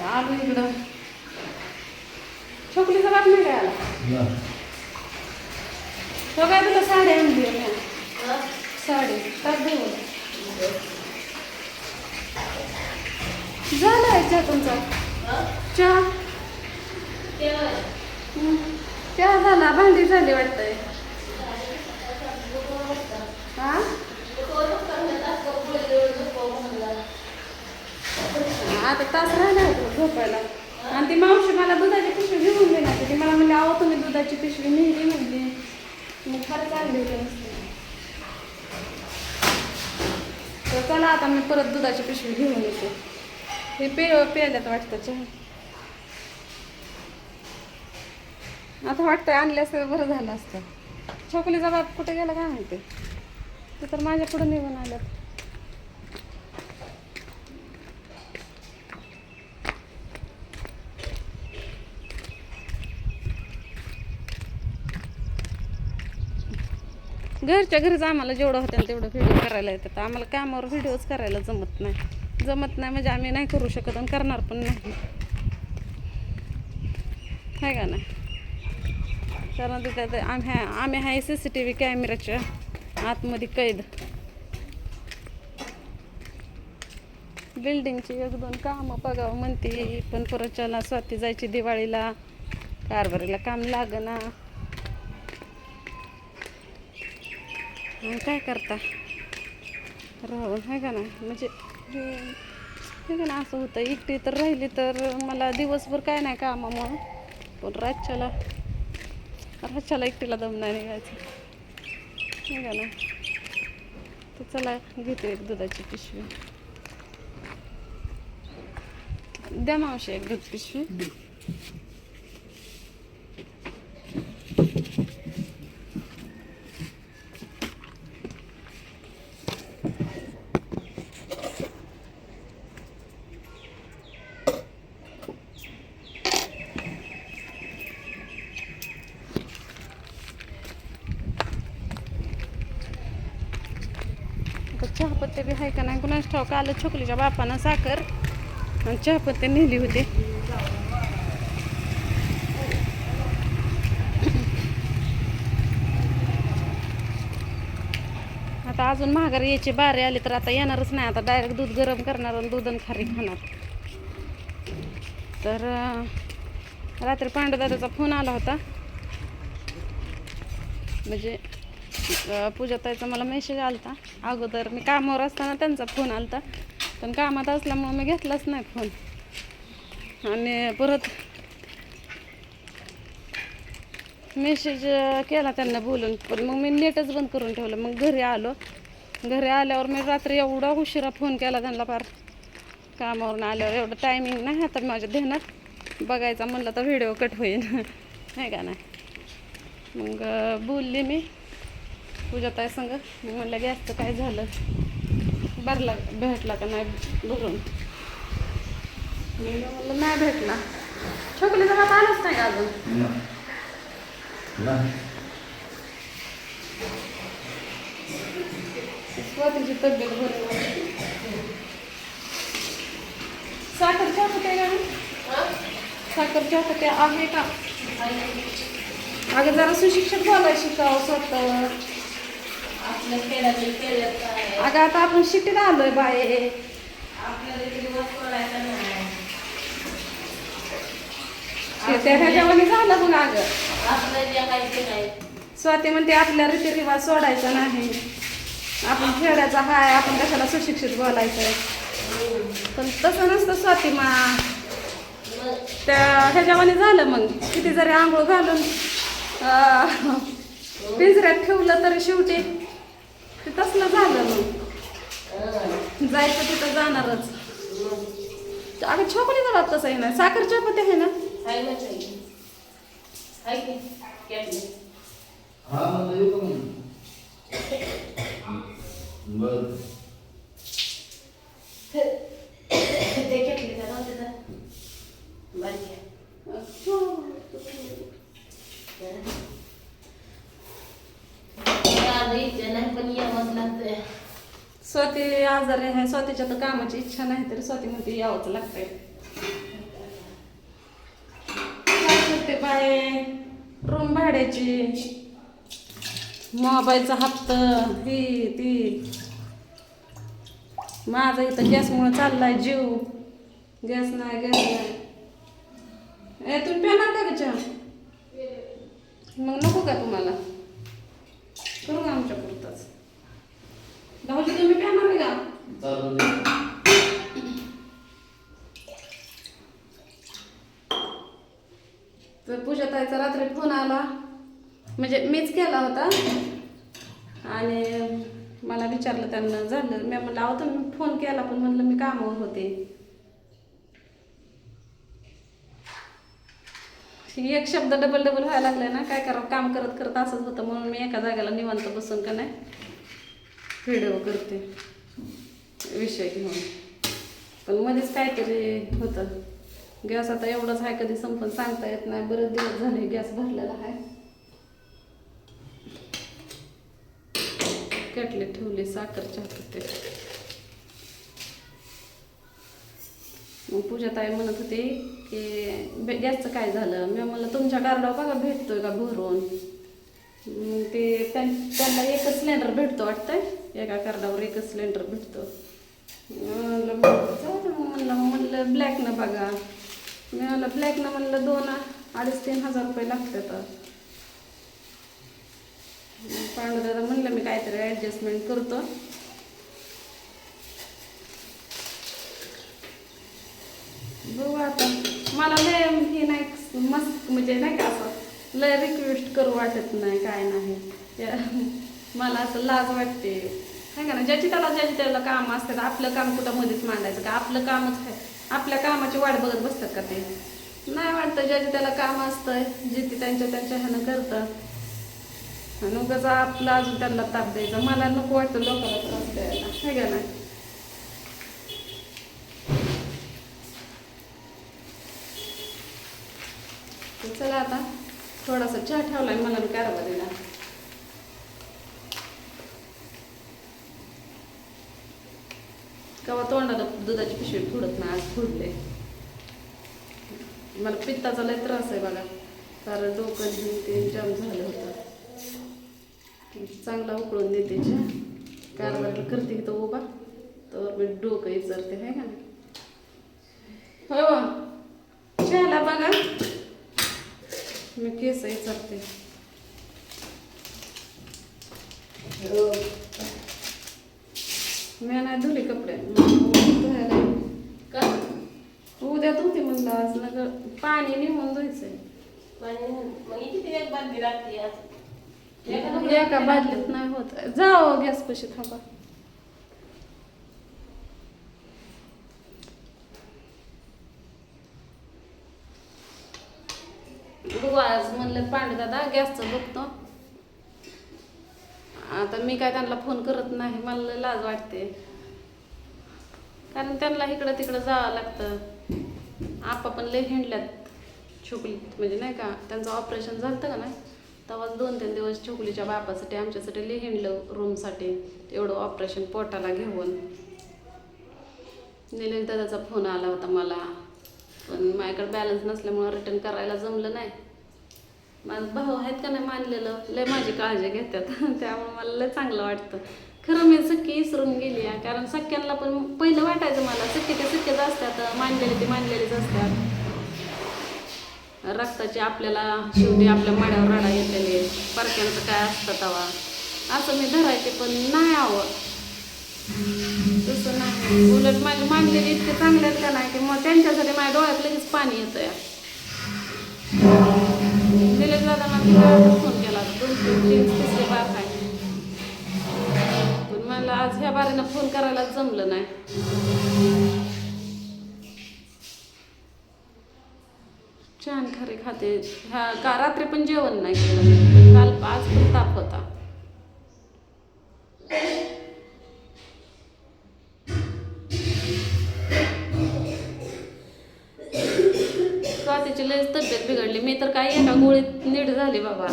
आलो इकडं छोकलीचा बाप नाही काय आला तो काय तुला साडी आणली आहे साडी टाक देऊ झाला चहा तुमचा चहा चहा झाला भांडी झाली वाटतंय हा आता तास राहिला होतो झोपायला आणि ती मावशी मला दुधाची पिशवी घेऊन देणार ती मला म्हणली आहो तुम्ही दुधाची पिशवी नेली म्हणली मग खरंच आणली होती नसते तर चला आता मी परत दुधाची पिशवी घेऊन येते हे प्यायल्यात वाटतं चहा आता वाटतं आणल्यास बरं झालं असतं छोकलीचा बाप कुठे गेला काय माहिती ते तर माझ्या पुढे निघून आल्यात घरच्या घरीच आम्हाला जेवढं होतं तेवढं व्हिडिओ करायला येतात आम्हाला कामावर व्हिडिओच करायला जमत नाही म्हणजे आम्ही नाही करू शकत आणि करणार पण नाही आहे का नाही कारण तिथे आम्ही आहे CCTV कॅमेऱ्याच्या आतमध्ये कैद बिल्डिंगची 1-2 कामं बघावं म्हणते पण परत चला स्वाती जायची दिवाळीला कारभारीला काम लागना काय करता राहून आहे का नाही म्हणजे हे का ना असं होतं एकटी तर राहिली तर मला दिवसभर काय नाही कामामुळं पण रातच्याला एकटीला दम नाही निघायचं हे का ना तर चला घेते एक दुधाची पिशवी द्या मावशी एक दूध पिशवी चहापत्ते बी आहे का नाही कुणाच ठाऊक आलं छोकलीच्या बापानं साखर आणि चहापत्ते नेली होती आता अजून महागारी यायची बारी आली तर आता येणारच नाही आता डायरेक्ट दूध गरम करणार आणि दूध आणि खारी खाणार तर रात्री पांडुदादाचा फोन आला होता म्हणजे पूजाताईचा मला मेसेज आलता अगोदर मी कामावर असताना त्यांचा फोन आलता पण कामात असल्यामुळे मी घेतलाच नाही फोन आणि परत मेसेज केला त्यांना बोलून पण मग मी नेटच बंद करून ठेवलं मग घरी आल्यावर मी रात्री एवढा उशिरा फोन केला त्यांना फार कामावरून आल्यावर एवढं टायमिंग नाही आता माझ्या ध्यानात बघायचा म्हणलं तर व्हिडिओ कट होईल नाही का नाही मग बोलली मी पूजाताई संग मी म्हणलं गॅसचं काय झालं भेटला का नाही भरून मी म्हणलं नाही भेटला छोकलीचा बाप आलाच नाही का अजून स्वातीची तब्येत बरी साखर चहापत्ती आहे का साखर चहापत्ती आहे का अगं जरा सुशिक्षित बोलायला शिकावं स्वतः अगं आता आपण शिटीत आलोय बाय ह्याच्यामध्ये झालं मग अगं स्वाती म्हणते आपल्या रीतिरिवाज सोडायचा नाही आपण खेळायचा हाय आपण कशाला सुशिक्षित बोलायचंय पण तसं नसतं स्वाती मा त्या ह्याच्यामध्ये झालं मग किती जरी आंघोळ घालून पिंजऱ्यात ठेवलं तरी शेवटी ते तसलं झालं मग जायचं तिथं जाणारच अगं छोकलीचा बाप तसं आहे ना साखर चहापत्ती आहे ना स्वाती आजारी आहे स्वातीच्या तर कामाची इच्छा नाही तरी स्वाती म्हणते यावंच लागतंय करते बाय, रूम भाड्याची, मोबाईलचा हप्ता, ही ती. माझा इथं गॅसमुळे चाललाय जीव. गॅस नाही, गॅस नाही. तुम्ही प्याणार का ग चहा? मग नको का तुम्हाला? करू का आमच्या पुरताच? भाऊजी तुम्ही प्याणार आहे का? तर पूजा ताईचा रात्री फोन आला, म्हणजे मीच केला होता आणि मला विचारलं त्यांना, झालं मी म्हणलं अहो तुम्ही फोन केला पण म्हणलं मी कामावर होते. एक शब्द डबल व्हायला लागलाय ना, काय करावं, काम करत करत असंच होतं, म्हणून मी एका जागेला निवांत बसून का नाही व्हिडिओ करते विषय घेऊन. पण मध्येच काहीतरी होतं. गॅस आता एवढंच आहे, कधी संपून सांगता येत नाही. बरेच दिवस झाले गॅस भरलेला आहे. केटली ठेवली, साखर चहा पिते. मग पूजा ताई म्हणत होती की गॅसचं काय झालं. मी म्हणलं तुमच्या कार्डावर बघा भेटतोय का भरून. मग ते त्यांना एकच सिलेंडर भेटतो वाटतंय, एका कार्डावर एकच सिलेंडर भेटतो. म्हणलं ब्लॅकनं बघा. मी म्हणलं ब्लॅकनं म्हणलं 2-2.5-3 हजार रुपये लागतात. पांडुदादा म्हणलं मी काहीतरी ॲडजस्टमेंट करतो. बघू आता. मला लय हे नाही मस्त, म्हणजे नाही का असं लय रिक्वेस्ट करू वाटत नाही, काय नाही. मला असं लाज वाटते, आहे का ना. ज्याची त्याला काम असतात. आपलं काम कुठं मध्येच मांडायचं का? आपलं कामच आहे. आपल्या कामाची वाट बघत बसतात का ते? नाही वाटतं. ज्याची त्याला काम असतं, जे ते त्यांच्या ह्यानं करतं. आणि उगाच आपलं अजून त्यांना ताप द्यायचा. मला नको वाटतं लोकांना त्रास द्यायला, आहे का नाही. चला आता थोडासा चहा ठेवलाय मला मी कारभारीला. केव्हा तोंडाला दुधाची पिशवी फुडत नाही, आज फुडले. मला पित्ताचा लय त्रास आहे बघा, कारण डोकं ते जाम झालं होतं. चांगला उकळून देते चहा, कारभारीला करते तो उभा तर मी डोकं विचारते, आहे का नाही. हो चहाला बघा मी केस विचारते. मी नाही धुले कपडे, उद्या धुते म्हणलं. आज नगर पाणी निघून धुयचंय. एका बादलीत नाही होत. जाओ गॅस पशी थांबा. बघू आज म्हणलं पांडुदादा गॅसचं बघतो. आता मी काय त्यांना फोन करत नाही, मला लाज वाटते, कारण त्यांना इकडं तिकडं जावं लागतं. आपा पण लय हिंडल्यात छोकलीत, म्हणजे नाही का त्यांचं ऑपरेशन झालं का नाही तेव्हाच 2-3 दिवस छोकलीच्या बापासाठी आमच्यासाठी लय हिंडलं रूमसाठी. एवढं ऑपरेशन पोटाला घेऊन. निलेश दादाचा फोन आला होता मला, पण माझ्याकडे बॅलन्स नसल्यामुळं रिटर्न करायला जमलं नाही. माझं भाऊ आहेत का नाही मानलेलं, लय माझी काळजी घेतात. त्यामुळे मला लय चांगलं वाटतं. खरं मी सख्खी विसरून गेली आहे, कारण सख्यांना पण पहिलं वाटायचं मला सख्खे ते सख्खेच असतात, मानलेले ते मानलेलेच असतात. रक्ताचे आपल्याला शेवटी आपल्या माड्यावर रडा येतले, परक्यांचं काय असतं तवा असं मी धरायचे, पण नाही हवं तसं नाही. उलट माझे मानलेले इतके चांगले आहेत का नाही की मग त्यांच्यासाठी माझ्या डोळ्यात लगेच पाणी येतं या. निलेश दादांना फोन केला 2-3 बार काय, पण मला आज ह्या बारीनं फोन करायला जमलं नाही. छान खरे खाते. ह्या का रात्री पण जेवण नाही केलं, काल आज पण ताप होता. स्वातीची लयच तब्येत बिघडली. मी तर काही एका गोळीत नीट झाली बाबा.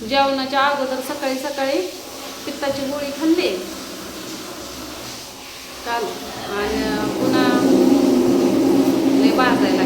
जेवणाच्या अगोदर सकाळी पित्ताची गोळी खाल्ली काल, आणि पुन्हा लय बाजायला